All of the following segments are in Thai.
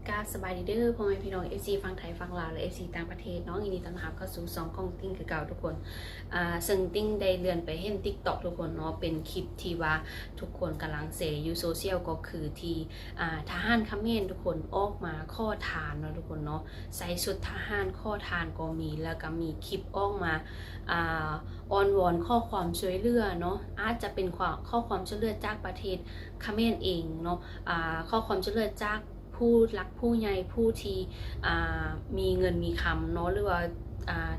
กาสบายดีเด้อพ่อแม่พี่น้อง FC ฟังไทยฟังลาวและ FC ต่างประเทศน้องยินดีต้อนรับเข้าสู่2กล้องติ้งคือเก่าทุกคนซึ่งติ้งได้เลื่อนไปเห็น TikTok ทุกคนเนาะเป็นคลิปที่ว่าทุกคนกำลังเสอยู่โซเชียลก็คือที่ทหารเขมรทุกคนออกมาข้อทานเนาะทุกคนเนาะใส่ชุดทหารข้อทานก็มีแล้วก็มีคลิปออกมาอ้อนวอนข้อความช่วยเหลือเนาะอาจจะเป็นข้อความช่วยเหลือจากประเทศเขมรเองเนาะข้อความช่วยเหลือจากผู้รักผู้ใหญ่ผู้ที่มีเงินมีคำเนาะหรือว่า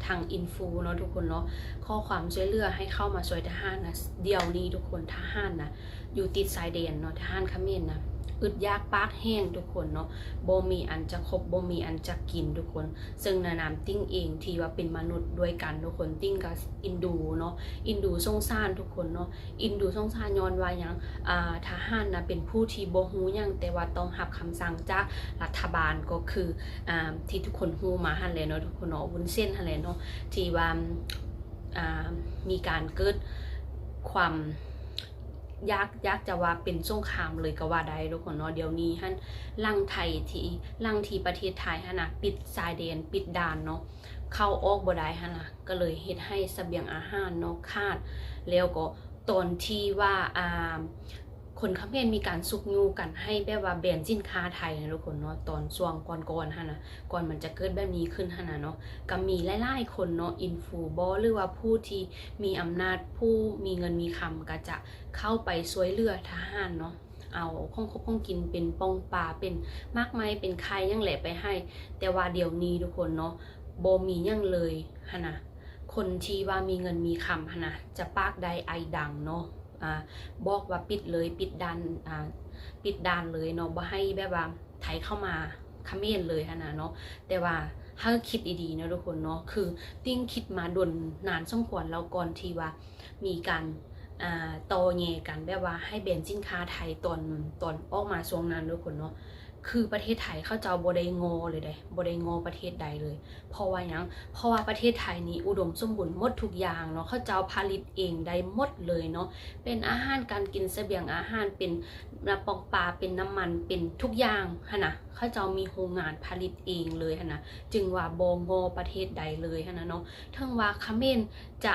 ทางอินฟูเนาะทุกคนเนาะข้อความช่วยเหลือให้เข้ามาช่วยทหารนะเดี๋ยวนี้ทุกคนทหารนะอยู่ติดชายแดนเนาะทหารเขมรนะอึดยากปากแห้งทุกคนเนาะบ่มีอันจะคบบ่มีอันจะกินทุกคนซึ่งนานามติ้งเองที่ว่าเป็นมนุษย์ด้วยกันทุกคนติ้งกับอินดูเนาะอินดูสงสารทุกคนเนาะอินดูสงสารย้อนว่ายังทหารนะเป็นผู้ที่บ่ฮู้หยังแต่ว่าต้องรับคำสั่งจากรัฐบาลก็คือที่ทุกคนฮู้มาหั่นแหละเนาะทุกคนเนาะวุ้นเส้นหั่นแหละเนาะที่ว่ามีการเกิดความยากจะว่าเป็นสงครามเลยก็ว่าได้ทุกคนเนาะเดี๋ยวนี้หั่นลังที่ประเทศไทยหั่นน่ะปิดชายแดนปิดด่านเนาะเข้าออกบ่ได้หั่นน่ะก็เลยเฮ็ดให้เสบียงอาหารเนาะขาดแล้วก็ตอนที่ว่าคนเขมรมีการซุกยูกันให้แบบว่าแบนสินค้าไทยนะทุกคนเนาะตอนช่วงก่อนๆหั่นน่ะก่อนมันจะเกิดแบบนี้ขึ้นหั่นน่ะเนาะก็มีหลายๆคนเนาะอินฟูบ่หรือว่าผู้ที่มีอำนาจผู้มีเงินมีคำก็จะเข้าไปช่วยเหลือทหารเนาะเอาของกินเป็นปองปลาเป็นมากมายเป็นไข่ยังแหละไปให้แต่ว่าเดี๋ยวนี้ทุกคนเนาะบ่มีหยังเลยหั่นน่ะคนที่ว่ามีเงินมีคำหั่นน่ะจะปากได้ไอดังเนาะบอกว่าปิดเลยปิดด่านเลยเนาะบ่ให้แบบว่าไทยเข้ามาเขมรเลยนะเนาะแต่ว่าถ้าคิดดีๆนะทุกคนเนาะคือติ้งคิดมาดนนานสมควรแล้วก่อนที่ว่ามีการโตแย่กันแบบว่าให้แบนสินค้าไทยตอนออกมาช่วงนั้นทุกคนเนาะคือประเทศไทยเขาเจ้าบ่ได้งอเลยได้บ่ได้งอประเทศใดเลยเพราะว่ายังเพราะว่าประเทศไทยนี้อุดมสมบูรณ์หมดทุกอย่างเนาะเขาเจ้าผลิตเองได้หมดเลยเนาะเป็นอาหารการกินเสบียงอาหารเป็นน้ำปองปลาเป็นน้ำมันเป็นทุกอย่างฮะนะเขาเจ้ามีโรงงานผลิตเองเลยฮะนะจึงว่าบ่งอประเทศใดเลยฮะนะเนาะทั้งว่าเขมรจะ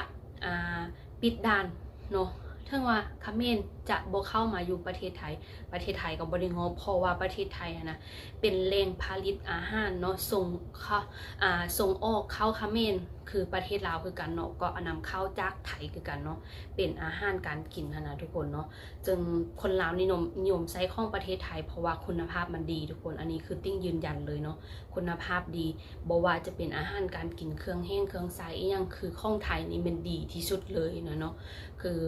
ปิดด่านเนาะทั้งว่าเขมรจะบ่เข้ามาอยู่ประเทศไทยก็บ่ได้งอเพราะว่าประเทศไทยนะเป็นแหล่งผลิตอาหารเนาะส่งออกเข้าเขมรคือประเทศลาวคือกันเนาะก็นำเข้าจากไทยคือกันเนาะเป็นอาหารการกินนะทุกคนเนาะจึงคนลาวนิยมใช้ของประเทศไทยเพราะว่าคุณภาพมันดีทุกคนอันนี้คือติ้งยืนยันเลยเนาะคุณภาพดีบ่ว่าจะเป็นอาหารการกินเครื่องแห้งเครื่องใสอีหยังคือของไทยนี่มันดีที่สุดเลยนะเนาะคือ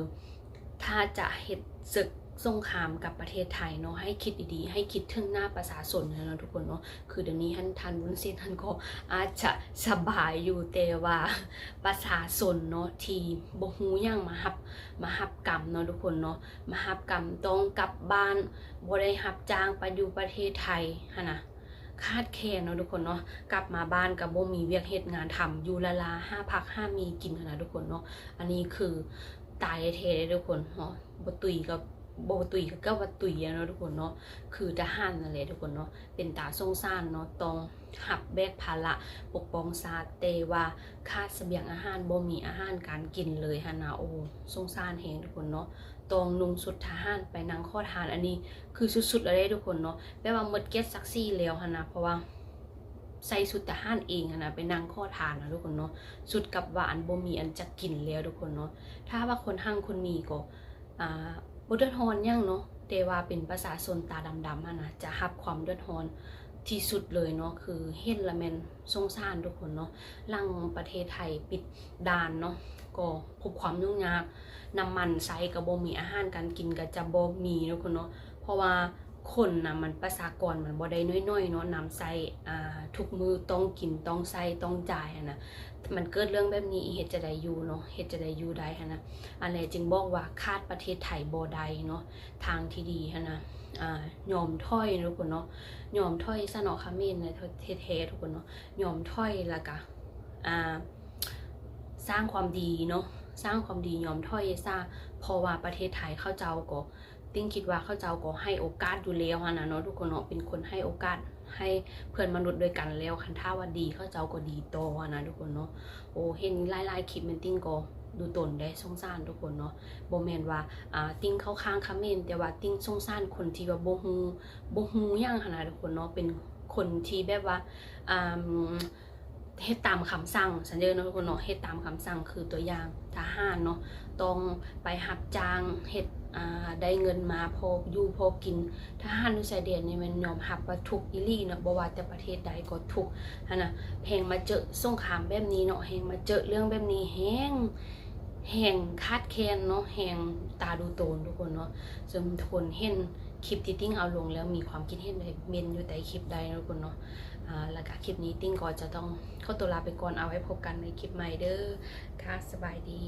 ถ้าจะเฮ็ดศึกสงครามกับประเทศไทยเนาะให้คิดดีๆให้คิดถึงหน้าประชาชนนะทุกคนเนาะคือเดี๋ยวนี้ท่านวุ้นเส้นท่านก็อาจจะสบายอยู่แต่ว่าประชาชนเนาะที่บ่ฮู้หยังมารับกรรมเนาะทุกคนเนาะมารับกรรมต้องกลับบ้านบ่ได้รับจ้างไปอยู่ประเทศไทยหั่นน่ะคาดแคลนเนาะทุกคนเนาะกลับมาบ้านก็บ่มีเวียกเฮ็ดงานทำอยู่ละ5พัก5มีกินนะทุกคนเนาะอันนี้คือตายแท้ๆทุกคนเนาะบ่ตุยกับว่าตุยเนาะทุกคนเนาะคือทหารนั่นแหละทุกคนเนาะเป็นตาสงสารเนาะต้องหับแบกภาระปกป้องชาติแต่ว่าขาดเสบียงอาหารบ่มีอาหารการกินเลยหั่นนะโอ้สงสารแฮงทุกคนเนาะต้องนุ่งชุดทหารไปนั่งข้อทานอันนี้คือสุดๆเลยทุกคนเนาะแปลว่าหมดเก็ตซักซี่แล้วหั่นนะเพราะว่าใส่ชุดทหารเองนะไปนั่งข้อทานนะทุกคนเนาะสุดกับว่าอันบ่มีอันจะกินแล้วทุกคนเนาะถ้าว่าคนหั่งคนมีก็บ่เดือดร้อนยังเนาะแต่ว่าเป็นประชาชนตาดำๆนะจะรับความเดือดร้อนที่สุดเลยเนาะคือเห็นละแม่นสงสารทุกคนเนาะลังประเทศไทยปิดด่านเนาะก็พบความยุ่งยากน้ำมันใช้ก็บ่มีอาหารการกินก็จะบ่มีทุกคนเนาะเพราะว่าคนนะมันประชากรมันบ่ได้น้อยๆเนาะน้ำใช้ทุกมือต้องกินต้องใช้ต้องจ่ายนะมันเกิดเรื่องแบบนี้เฮ็ดจะได้อยู่เนาะเฮ็ดจะได้อยู่ได้นะอะไรจึงบอกว่าคาดประเทศไทยบ่ได้เนาะทางที่ดีนะยอมถ้อยทุกคนเนาะยอมถ้อยซะเนาะค่ะเมนในเท่ๆทุกคนเนาะยอมถ้อยแล้วก็สร้างความดีเนาะสร้างความดียอมถ้อยซะเพราะว่าประเทศไทยเขาเจ้าก็ ติ้งคิดว่าเขาเจ้าก็ให้โอกาสอยู่แล้วนะเนาะทุกคนเนาะเป็นคนให้โอกาสให้เพื่อนมนุษย์ด้วยกันแล้วคันถ้าว่าดีเขาเจ้าก็ดีต่อนะทุกคนเนาะโอ้เห็นหลายๆคลิปมันติ้งก็ดูตนได้สงสารทุกคนเนาะบ่แม่นว่าติ้งเข้าข้างคอมเมนต์แต่ว่าติ้งสงสารคนที่ว่าบ่ฮู้หยังหั่นน่ะทุกคนเนาะเป็นคนที่แบบว่าเฮ็ดตามคำสั่งสัญญาเนาะทุกคนเนาะเฮ็ดตามคำสั่งคือตัวอย่างทหารเนาะต้องไปรับจ้างเฮ็ดได้เงินมาพออยู่พอกินทหารอยู่ชายแดนนี่มันยอมรับว่าทุกอีหลีเนาะบ่ว่าแต่ประเทศใดก็ทุกหั่นน่ะแฮงมาเจอสงครามแบบนี้เนาะแฮงมาเจอเรื่องแบบนี้แฮงคาดแค้นเนาะแฮงตาดูโตนทุกคนเนาะจนทุกคนเห็นคลิปที่ติ้งเอาลงแล้วมีความคิดเห็นใดเมนอยู่ใต้คลิปใดทุกคนเนาะแล้วก็คลิปนี้ติ้งก็จะต้องเข้าตัวลาไปก่อนเอาไว้พบกันในคลิปใหม่เด้อค่ะสบายดี